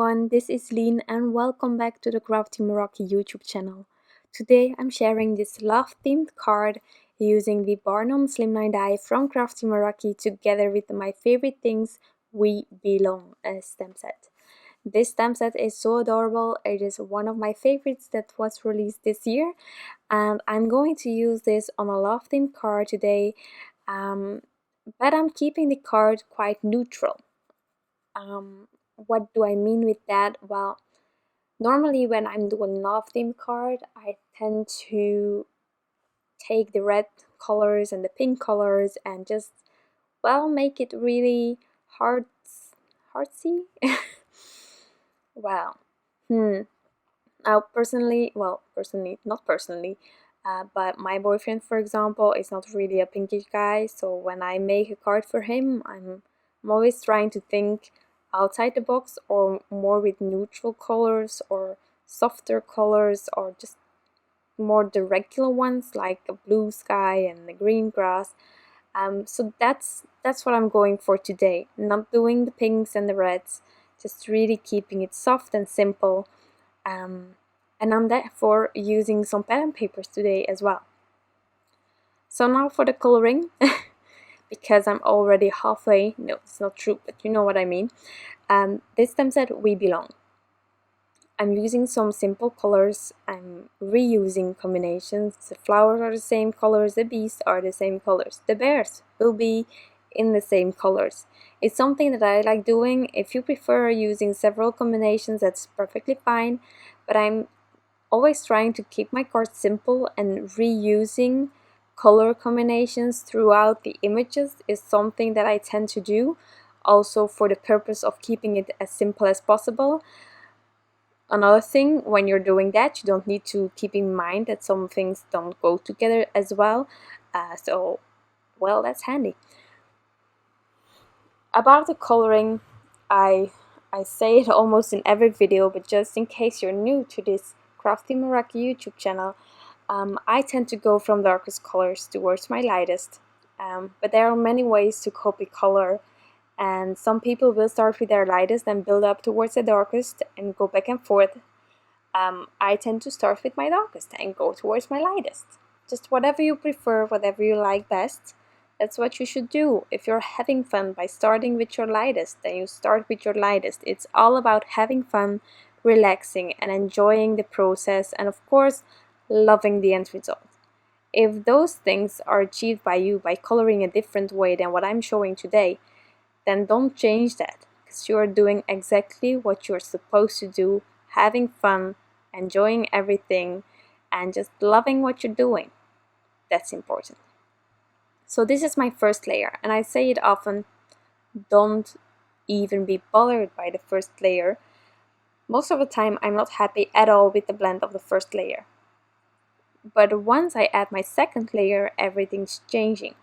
everyone, this is Lien and welcome back to the Crafty Meraki YouTube channel. Today I'm sharing this love themed card using the Bar None Slimline Die from Crafty Meraki together with my favorite things, We Beelong stamp set. This stamp set is so adorable, it is one of my favorites that was released this year, and I'm going to use this on a love themed card today, but I'm keeping the card quite neutral. What do I mean with that? Well, normally when I'm doing love theme card, I tend to take the red colors and the pink colors and just, well, make it really heartsy. Well, now not personally, but my boyfriend, for example, is not really a pinkish guy, so when I make a card for him, I'm always trying to think outside the box or more with neutral colors or softer colors or just more the regular ones like a blue sky and the green grass. So that's what I'm going for today. Not doing the pinks and the reds, just really keeping it soft and simple. And I'm therefore using some pattern papers today as well. So now for the coloring. Because I'm already halfway, no, it's not true, but you know what I mean. This stamp set, We Belong. I'm using some simple colors, I'm reusing combinations. The flowers are the same colors, the bees are the same colors, the bears will be in the same colors. It's something that I like doing. If you prefer using several combinations, that's perfectly fine, but I'm always trying to keep my cards simple, and reusing color combinations throughout the images is something that I tend to do, also for the purpose of keeping it as simple as possible. Another thing, when you're doing that, you don't need to keep in mind that some things don't go together as well, so well, that's handy. About the coloring, I say it almost in every video, but just in case you're new to this Crafty Meraki YouTube channel, I tend to go from darkest colors towards my lightest, but there are many ways to copy color, and some people will start with their lightest and build up towards the darkest and go back and forth. I tend to start with my darkest and go towards my lightest. Just whatever you prefer, whatever you like best, that's what you should do. If you're having fun by starting with your lightest, then you start with your lightest. It's all about having fun, relaxing, and enjoying the process, and of course, loving the end result. If those things are achieved by you by coloring a different way than what I'm showing today, then don't change that, because you are doing exactly what you're supposed to do, having fun, enjoying everything, and just loving what you're doing. That's important. So this is my first layer, and I say it often, don't even be bothered by the first layer. Most of the time I'm not happy at all with the blend of the first layer. But once I add my second layer, everything's changing.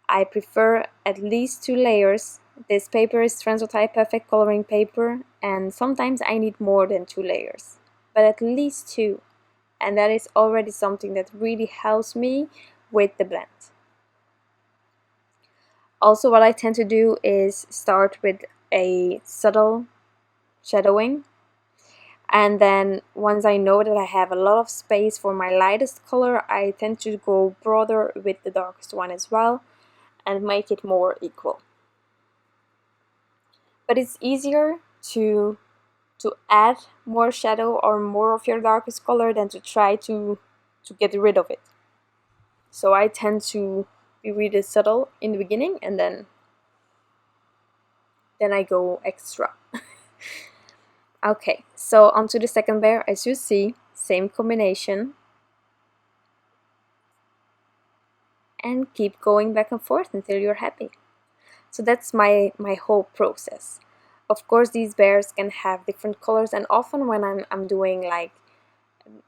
I prefer at least 2 layers. This paper is Transotype perfect coloring paper, and sometimes I need more than 2 layers, but at least 2. And that is already something that really helps me with the blend. Also, what I tend to do is start with a subtle shadowing, and then once I know that I have a lot of space for my lightest color, I tend to go broader with the darkest one as well and make it more equal. But it's easier to add more shadow or more of your darkest color than to try to get rid of it. So I tend to be really subtle in the beginning, and then I go extra. Okay, so onto the second bear. As you see, same combination, and keep going back and forth until you're happy. So that's my whole process. Of course, these bears can have different colors, and often when I'm doing like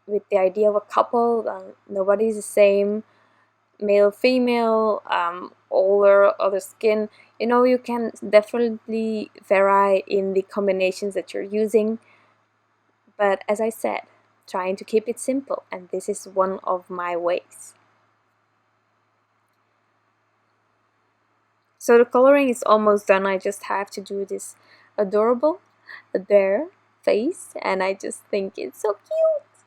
with the idea of a couple, nobody's the same, male, female, older, other skin, you know, you can definitely vary in the combinations that you're using. But as I said, trying to keep it simple, and this is one of my ways. So the coloring is almost done. I just have to do this adorable bear face, and I just think it's so cute.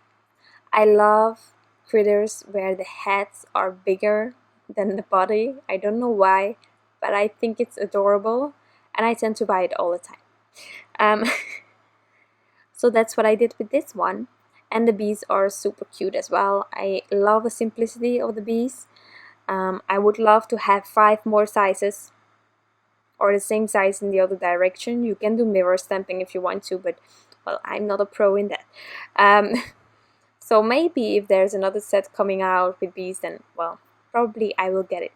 I love critters where the heads are bigger than the body. I don't know why, but I think it's adorable, and I tend to buy it all the time. Um, so that's what I did with this one. And the bees are super cute as well. I love the simplicity of the bees. I would love to have 5 more sizes, or the same size in the other direction. You can do mirror stamping if you want to, but well, I'm not a pro in that. So maybe if there's another set coming out with bees, then well, probably I will get it.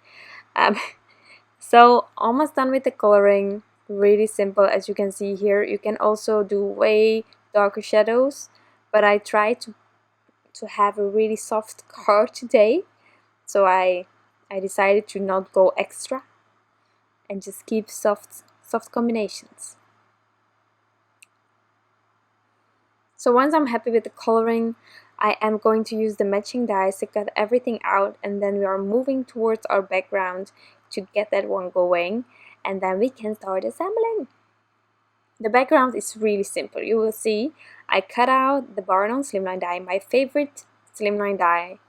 So almost done with the coloring. Really simple, as you can see here. You can also do way darker shadows, but I tried to have a really soft card today, so I decided to not go extra and just keep soft combinations. So once I'm happy with the coloring, I am going to use the matching dies to cut everything out, and then we are moving towards our background to get that one going, and then we can start assembling. The background is really simple. You will see I cut out the Bar None Slimline Die, my favorite slimline die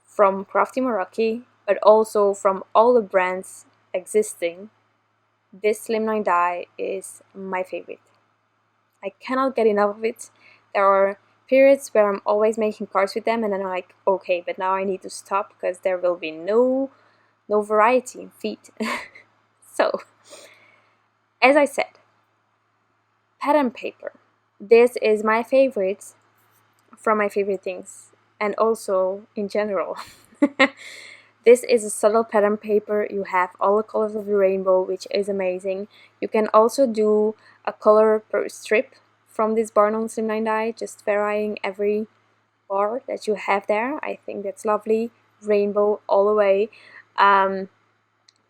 from Crafty Meraki, but also from all the brands existing. This slimline die is my favorite. I cannot get enough of it. There are periods where I'm always making cards with them, and then I'm like, okay, but now I need to stop because there will be no variety in feet. So, as I said, pattern paper. This is my favorite from my favorite things, and also in general. This is a subtle pattern paper. You have all the colors of the rainbow, which is amazing. You can also do a color per strip from this Bar None Slimline Die, just varying every bar that you have there. I think that's lovely. Rainbow all the way.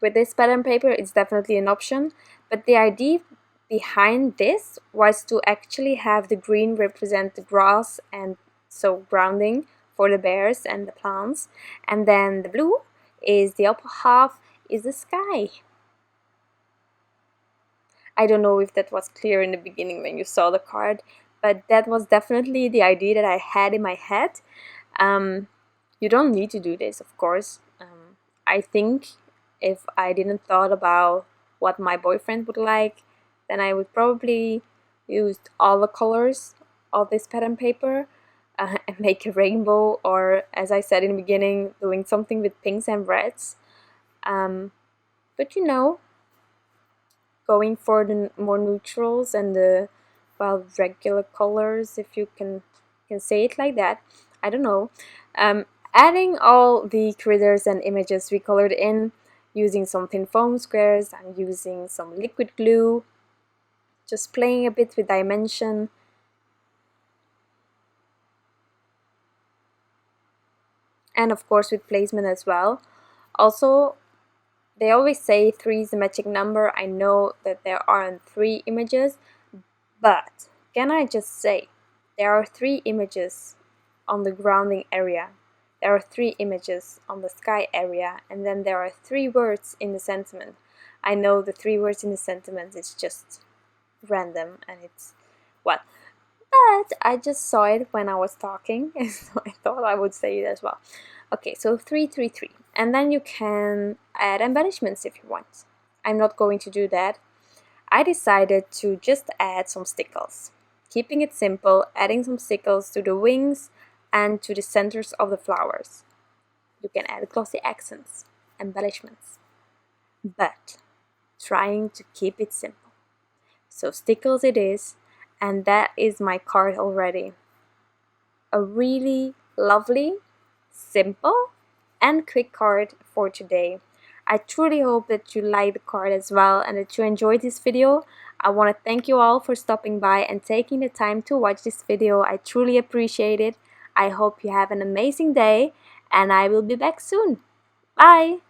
With this pattern paper, it's definitely an option, but the idea behind this was to actually have the green represent the grass, and so grounding for the bears and the plants, and then the blue is the upper half is the sky. I don't know if that was clear in the beginning when you saw the card, but that was definitely the idea that I had in my head. You don't need to do this, of course. I think if I didn't thought about what my boyfriend would like, then I would probably use all the colors of this pattern paper and make a rainbow, or as I said in the beginning, doing something with pinks and reds. But you know, going for the more neutrals and the, well, regular colors, if you can say it like that. I don't know. Adding all the critters and images we colored in, using some thin foam squares, I'm using some liquid glue, just playing a bit with dimension. And of course with placement as well. Also, they always say 3 is the magic number. I know that there aren't 3 images, but can I just say there are 3 images on the grounding area, there are 3 images on the sky area, and then there are 3 words in the sentiment. I know the 3 words in the sentiment is just random and it's what, but I just saw it when I was talking, so I thought I would say it as well. Okay, so 3, 3, 3, and then you can add embellishments if you want. I'm not going to do that. I decided to just add some stickles, keeping it simple, adding some stickles to the wings and to the centers of the flowers. You can add glossy accents, embellishments, but trying to keep it simple. So stickles it is, and that is my card already. A really lovely, simple and quick card for today. I truly hope that you like the card as well and that you enjoyed this video. I want to thank you all for stopping by and taking the time to watch this video. I truly appreciate it. I hope you have an amazing day, and I will be back soon. Bye!